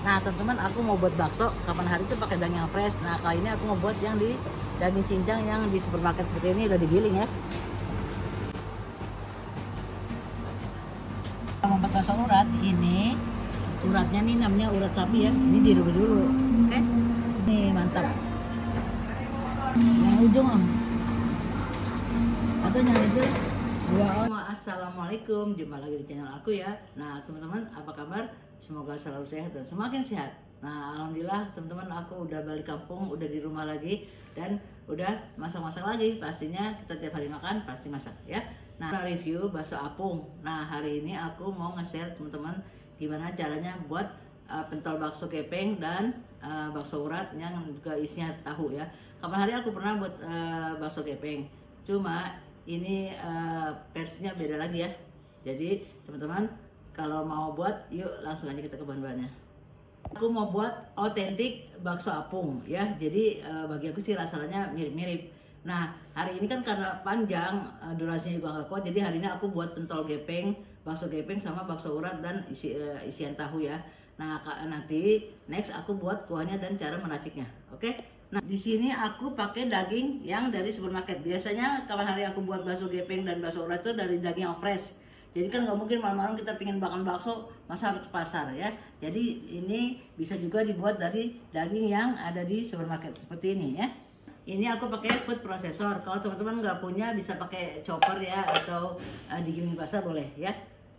Nah teman-teman, aku mau buat bakso kapan hari itu pakai daging yang fresh. Nah kali ini aku mau buat yang di daging cincang yang di supermarket seperti ini, udah digiling ya. Membuat bakso urat ini, uratnya nih namanya urat sapi ya. Ini direbus dulu, oke? Nih mantap. Yang ujung om, atau yang itu. Assalamualaikum, jumpa lagi di channel aku ya. Nah teman-teman, apa kabar? Semoga selalu sehat dan semakin sehat. Nah alhamdulillah teman-teman, aku udah balik kampung, udah di rumah lagi, dan udah masak-masak lagi. Pastinya kita tiap hari makan pasti masak ya. Nah review bakso apung. Nah hari ini aku mau nge-share teman-teman gimana caranya buat pentol bakso gepeng dan bakso urat yang juga isinya tahu ya. Kapan hari aku pernah buat bakso gepeng, cuma ini versinya beda lagi ya. Jadi teman-teman, kalau mau buat, yuk langsung aja kita ke bahan-bahannya. Aku mau buat otentik bakso apung ya. Jadi bagi aku sih rasanya mirip-mirip. Nah hari ini kan karena panjang, durasinya juga nggak kuat, jadi hari ini aku buat pentol gepeng, bakso gepeng sama bakso urat dan isian tahu ya. Nah nanti next aku buat kuahnya dan cara meraciknya, oke? Nah di sini aku pakai daging yang dari supermarket. Biasanya kapan hari aku buat bakso gepeng dan bakso urat itu dari daging yang fresh. Jadi kan nggak mungkin malam-malam kita pengen makan bakso masa harus ke pasar ya. Jadi ini bisa juga dibuat dari daging yang ada di supermarket seperti ini ya. Ini aku pakai food processor. Kalau teman-teman nggak punya bisa pakai chopper ya, atau digiling basah boleh ya.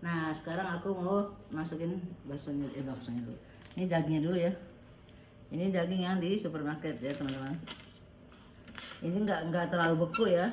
Nah sekarang aku mau masukin baksonya dulu. Ini dagingnya dulu ya. Ini daging yang di supermarket ya teman-teman. Ini nggak terlalu beku ya.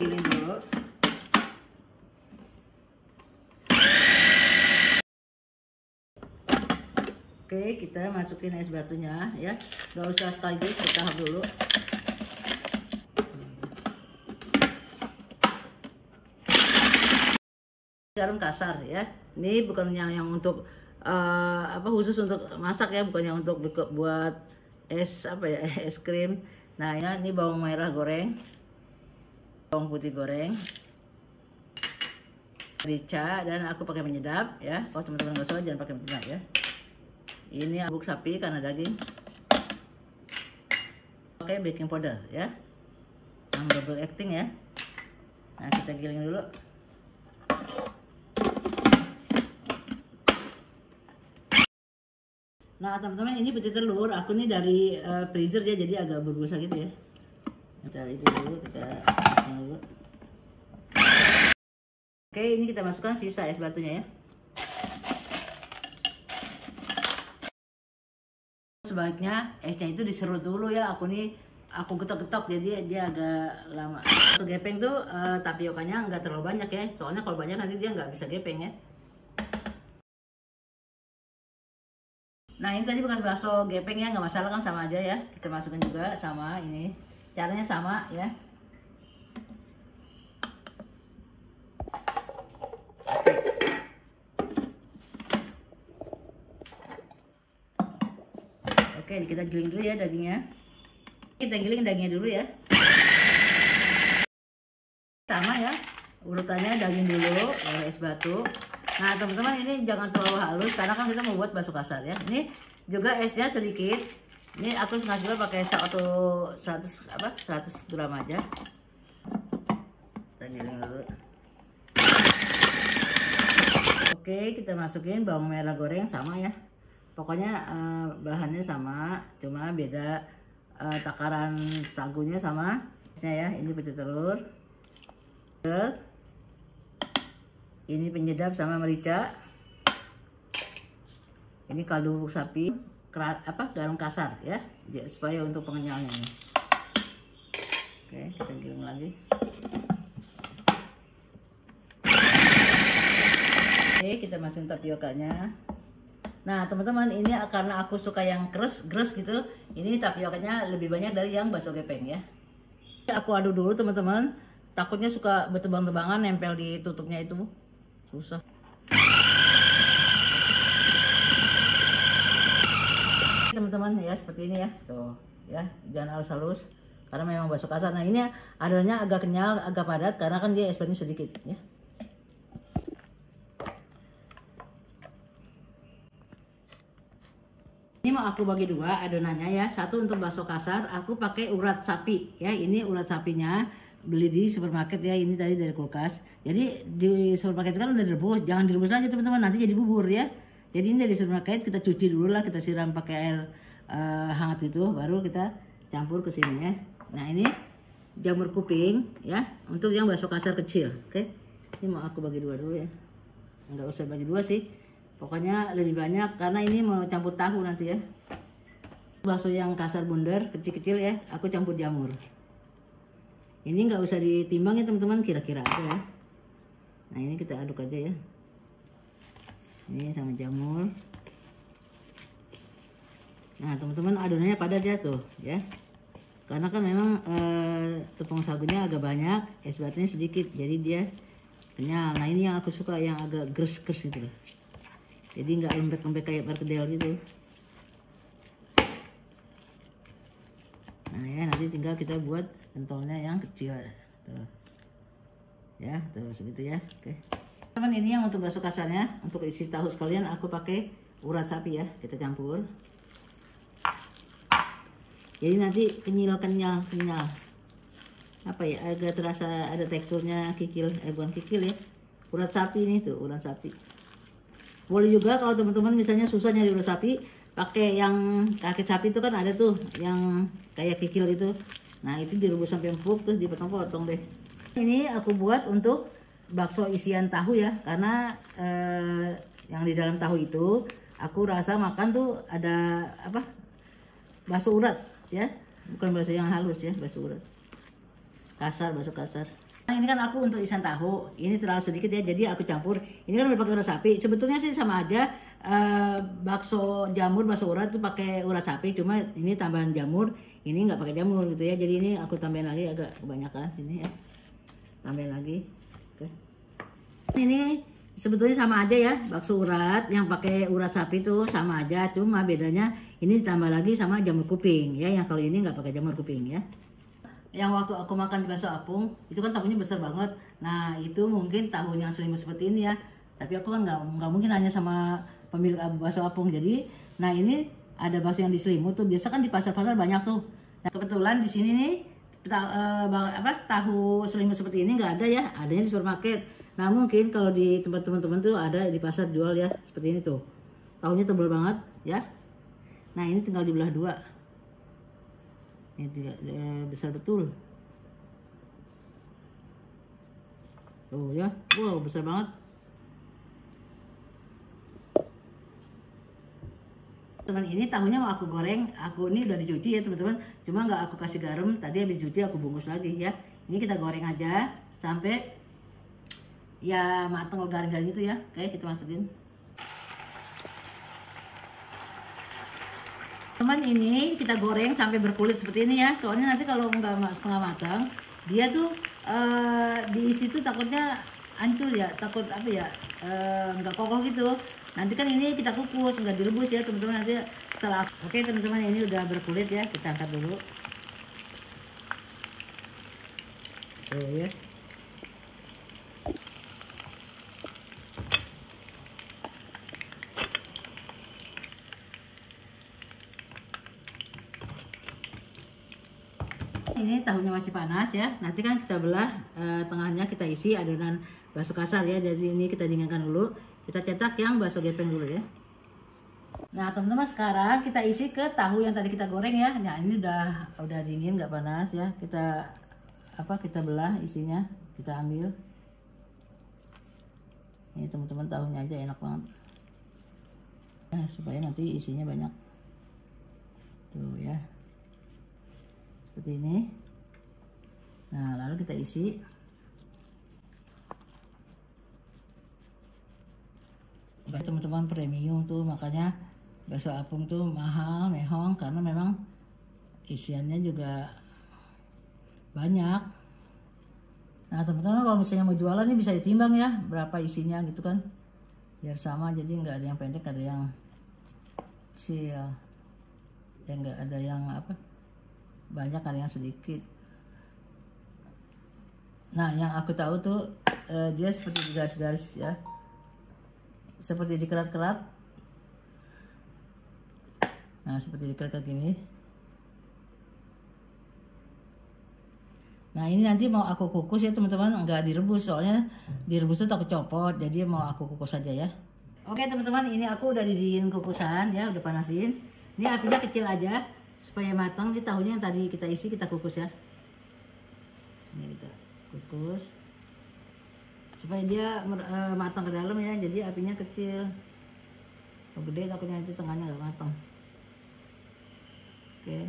Ini dulu. Oke, kita masukin es batunya ya. Nggak usah sekaligus, bertahap dulu. Garam kasar ya. Ini bukan yang untuk khusus untuk masak ya, bukan yang untuk buat es es krim. Nah ya, ini bawang merah goreng, bawang putih goreng, merica, dan aku pakai penyedap ya. Kalau teman-teman nggak suka jangan pakai penyedap ya. Ini bubuk sapi karena daging. Pakai baking powder ya, yang double acting ya. Nah kita giling dulu. Nah teman-teman, ini putih telur aku nih dari freezer ya, jadi agak berbusa gitu ya. Kita itu dulu, kita masukkan dulu. Oke, ini kita masukkan sisa es batunya ya. Sebaiknya esnya itu diserut dulu ya. Aku getok-getok jadi dia agak lama. Bakso gepeng tuh tapiokanya nggak terlalu banyak ya, soalnya kalau banyak nanti dia nggak bisa gepeng ya. Nah ini tadi bekas bakso gepeng ya, nggak masalah kan, sama aja ya. Kita masukin juga sama ini. Caranya sama ya. Oke, kita giling dulu ya dagingnya. Kita giling dagingnya dulu ya. Sama ya, urutannya daging dulu, lalu es batu. Nah teman-teman, ini jangan terlalu halus karena kan kita mau buat bakso kasar ya. Ini juga esnya sedikit. Ini aku sengaja pakai 100 gram aja. Kita giling dulu. Oke, kita masukin bawang merah goreng sama ya. Pokoknya bahannya sama, cuma beda takaran sagunya sama esnya ya. Ini putih telur. Ini penyedap sama merica. Ini kaldu bubuk sapi, garam kasar ya, supaya untuk pengenyalnya ini. Oke, kita giling lagi. Oke, kita masukin tapiokanya. Nah teman-teman, ini karena aku suka yang gres gitu, ini tapiokanya lebih banyak dari yang bakso gepeng ya. Aku aduk dulu teman-teman, takutnya suka bertebang-tebangan nempel di tutupnya itu. Susah. Teman-teman ya, seperti ini ya, tuh ya, jangan halus-halus karena memang bakso kasar. Nah ini adonannya agak kenyal, agak padat karena kan dia es batunya sedikit ya. Ini mau aku bagi dua adonannya ya. Satu untuk bakso kasar, aku pakai urat sapi ya. Ini urat sapinya beli di supermarket ya. Ini tadi dari kulkas. Jadi di supermarket kan udah direbus, jangan direbus lagi teman-teman, nanti jadi bubur ya. Jadi ini dari supermarket kita cuci dulu lah, kita siram pakai air hangat itu, baru kita campur ke sini ya. Nah ini jamur kuping ya, untuk yang bakso kasar kecil. Oke, ini mau aku bagi dua dulu ya. Nggak usah bagi dua sih, pokoknya lebih banyak karena ini mau campur tahu nanti ya. Bakso yang kasar bundar kecil-kecil ya, aku campur jamur. Ini nggak usah ditimbang ya teman-teman, kira-kira aja ya. Nah ini kita aduk aja ya. Ini sama jamur. Nah teman-teman adonannya padat ya tuh ya. Karena kan memang tepung sagunya agak banyak, es batunya sedikit, jadi dia kenyal. Nah ini yang aku suka, yang agak gres-gres gitu loh. Jadi nggak lembek-lembek kayak perkedel gitu. Nah ya nanti tinggal kita buat pentolnya yang kecil tuh. Ya tuh segitu ya. Oke teman, ini yang untuk bakso kasarnya. Untuk isi tahu sekalian aku pakai urat sapi ya, kita campur. Jadi nanti kenyal apa ya, agak terasa ada teksturnya kikil, bukan kikil ya, urat sapi ini tuh, urat sapi. Boleh juga kalau teman-teman misalnya susah nyari urat sapi, pakai yang kaki sapi itu kan ada tuh yang kayak kikil itu. Nah itu direbus sampai empuk terus dipotong-potong deh. Ini aku buat untuk bakso isian tahu ya, karena yang di dalam tahu itu aku rasa makan tuh ada apa, bakso urat ya, bukan bakso yang halus ya, bakso urat kasar, bakso kasar. Nah ini kan aku untuk isian tahu, ini terlalu sedikit ya, jadi aku campur. Ini kan udah pakai urat sapi, sebetulnya sih sama aja. Bakso jamur, bakso urat tuh pakai urat sapi, cuma ini tambahan jamur, ini nggak pakai jamur gitu ya. Jadi ini aku tambahin lagi, agak kebanyakan ini ya, tambahin lagi. Oke. Ini sebetulnya sama aja ya, bakso urat yang pakai urat sapi tuh sama aja, cuma bedanya ini ditambah lagi sama jamur kuping ya, yang kalau ini nggak pakai jamur kuping ya. Yang waktu aku makan di bakso apung itu kan tahunya besar banget. Nah itu mungkin tahunya selimut seperti ini ya, tapi aku kan nggak mungkin hanya sama pemilik bakso apung. Jadi nah ini ada bakso yang diselimut tuh, biasa kan di pasar-pasar banyak tuh. Nah kebetulan di sini nih tahu selimut seperti ini nggak ada ya, adanya di supermarket. Nah mungkin kalau di tempat teman-teman tuh ada di pasar jual ya, seperti ini tuh, tahunya tebal banget ya. Nah ini tinggal dibelah dua, ini besar betul tuh ya, wow besar banget. Teman ini tahunya mau aku goreng, aku ini udah dicuci ya teman-teman, cuma nggak aku kasih garam, tadi habis dicuci aku bungkus lagi ya. Ini kita goreng aja sampai ya mateng garing-garing gitu ya. Oke kita masukin. Teman ini kita goreng sampai berkulit seperti ini ya, soalnya nanti kalau nggak setengah matang dia tuh di situ takutnya hancur ya, takut apa ya, nggak kokoh gitu. Nanti kan ini kita kukus, nggak direbus ya teman-teman, nanti setelah. Oke teman-teman, ini udah berkulit ya, kita angkat dulu tuh ya. Ini tahunya masih panas ya, nanti kan kita belah, tengahnya kita isi adonan bakso kasar ya. Jadi ini kita dinginkan dulu, kita cetak yang bakso gepeng dulu ya. Nah teman-teman, sekarang kita isi ke tahu yang tadi kita goreng ya. Nah ini udah dingin, nggak panas ya. Kita belah isinya, kita ambil. Ini teman-teman tahunya aja enak banget. Nah, supaya nanti isinya banyak tuh ya, seperti ini. Nah lalu kita isi. Teman-teman premium tuh, makanya bakso apung tuh mahal mehong, karena memang isiannya juga banyak. Nah teman-teman kalau misalnya mau jualan ini bisa ditimbang ya, berapa isinya gitu kan, biar sama, jadi nggak ada yang pendek, ada yang kecil ya, nggak ada yang banyak, ada yang sedikit. Nah yang aku tahu tuh dia seperti garis-garis ya, seperti dikerat-kerat. Nah, seperti diklik gini. Nah, ini nanti mau aku kukus ya teman-teman, enggak direbus, soalnya direbus itu takut copot, jadi mau aku kukus saja ya. Oke teman-teman, ini aku udah didiin kukusan ya, udah panasin. Ini apinya kecil aja supaya matang. Di tahunya yang tadi kita isi kita kukus ya. Ini kita kukus supaya dia matang ke dalam ya, jadi apinya kecil. Kalau gede takutnya nanti tengahnya nggak matang. Oke,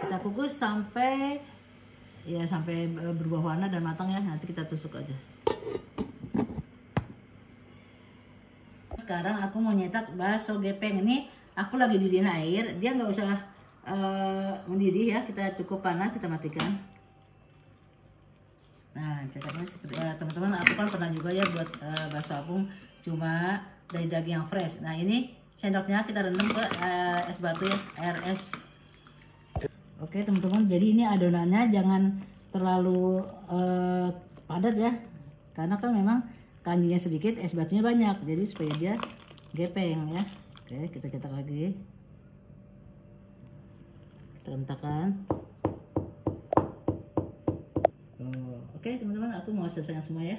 kita kukus sampai berubah warna dan matang ya. Nanti kita tusuk aja. Sekarang aku mau nyetak bakso gepeng. Ini aku lagi didiin air, dia nggak usah mendidih ya, kita cukup panas, kita matikan. Nah, cetaknya seperti teman-teman, aku kan pernah juga ya buat bakso apung cuma dari daging yang fresh. Nah, ini sendoknya kita rendam ke es batu ya, air es. Oke teman-teman, jadi ini adonannya jangan terlalu padat ya, karena kan memang kanjinya sedikit, es batunya banyak, jadi supaya dia gepeng ya. Oke, kita cetak lagi, kita rentakan. Oke teman-teman, aku mau selesaikan semua ya.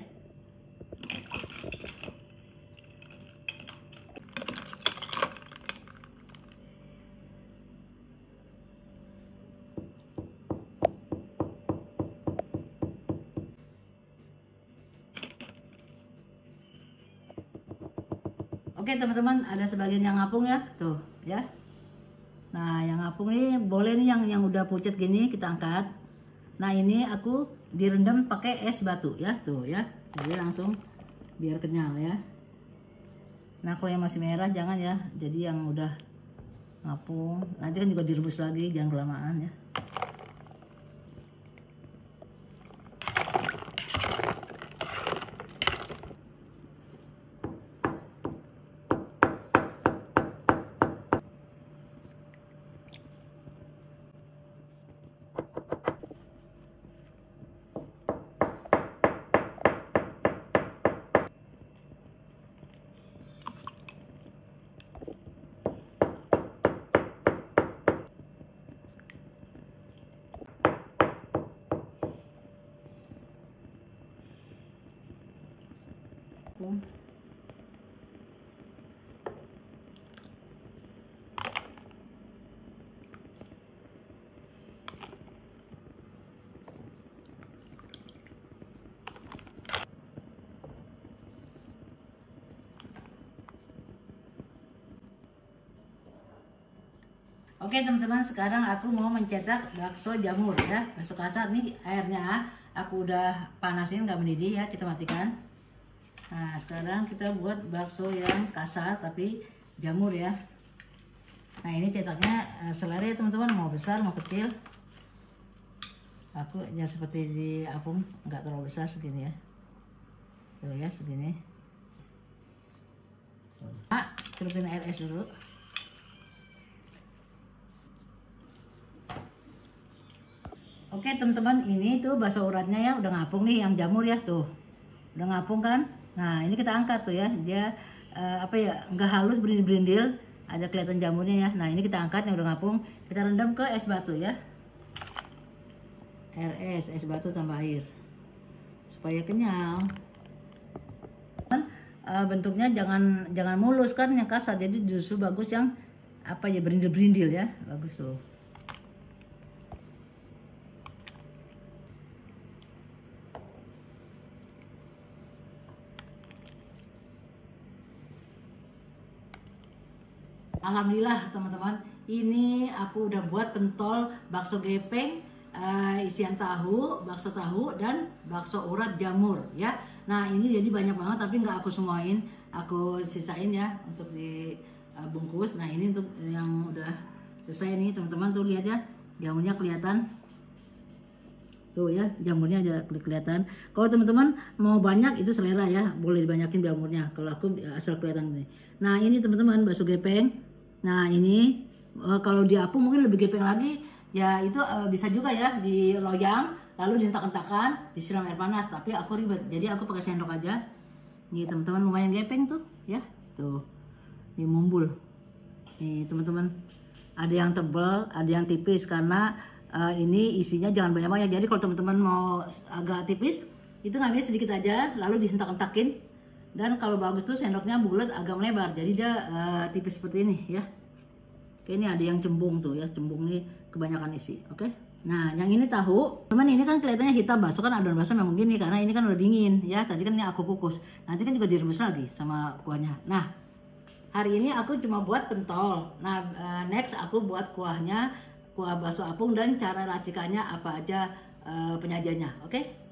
Oke teman-teman, ada sebagian yang ngapung ya, tuh ya. Nah, yang ngapung ini boleh nih yang udah pucat gini kita angkat. Nah, ini aku direndam pakai es batu ya, tuh ya. Jadi langsung biar kenyal ya. Nah, kalau yang masih merah jangan ya. Jadi yang udah ngapung, nanti kan juga direbus lagi, jangan kelamaan ya. Oke teman-teman, sekarang aku mau mencetak bakso jamur ya, bakso kasar. Nih airnya aku udah panasin, nggak mendidih ya, kita matikan. Nah, sekarang kita buat bakso yang kasar tapi jamur ya. Nah, ini cetaknya selera ya teman-teman, mau besar mau kecil. Aku ya seperti di apung, nggak terlalu besar, segini ya. Tuh ya, segini. Celupin air es dulu. Oke teman-teman, ini tuh bakso uratnya ya udah ngapung nih, yang jamur ya tuh udah ngapung kan. Nah, ini kita angkat tuh ya, dia nggak halus, berindil-berindil, ada kelihatan jamurnya ya. Nah, ini kita angkat yang udah ngapung, kita rendam ke es batu ya, air es batu tambah air supaya kenyal. Bentuknya jangan mulus kan, yang kasar, jadi justru bagus yang berindil-berindil ya, bagus tuh. Alhamdulillah teman-teman, ini aku udah buat pentol bakso gepeng, isian tahu, bakso tahu, dan bakso urat jamur ya. Nah, ini jadi banyak banget tapi nggak aku semuain, aku sisain ya untuk dibungkus. Nah, ini untuk yang udah selesai nih teman-teman, tuh lihat ya, jamurnya kelihatan. Tuh ya, jamurnya aja kelihatan. Kalau teman-teman mau banyak itu selera ya, boleh dibanyakin jamurnya. Kalau aku asal kelihatan ini. Nah, ini teman-teman bakso gepeng. Nah, ini kalau di apung mungkin lebih gepeng lagi ya, itu bisa juga ya di loyang lalu dientak-entakan, disiram air panas, tapi aku ribet jadi aku pakai sendok aja. Nih teman-teman, lumayan gepeng tuh ya, tuh ini mumbul. Nih teman-teman, ada yang tebal, ada yang tipis, karena ini isinya jangan banyak-banyak. Jadi kalau teman-teman mau agak tipis, itu ngambil sedikit aja, lalu dihentak-hentakin. Dan kalau bagus tuh sendoknya bulat agak melebar, jadi dia tipis seperti ini ya. Oke, ini ada yang cembung tuh ya, cembung nih kebanyakan isi. Oke. Nah, yang ini tahu, teman, ini kan kelihatannya hitam, bakso kan adonan bakso memang gini karena ini kan udah dingin ya. Tadi kan ini aku kukus, nanti kan juga direbus lagi sama kuahnya. Nah, hari ini aku cuma buat pentol. Nah, next aku buat kuahnya, kuah bakso apung, dan cara racikannya apa aja penyajiannya. Oke?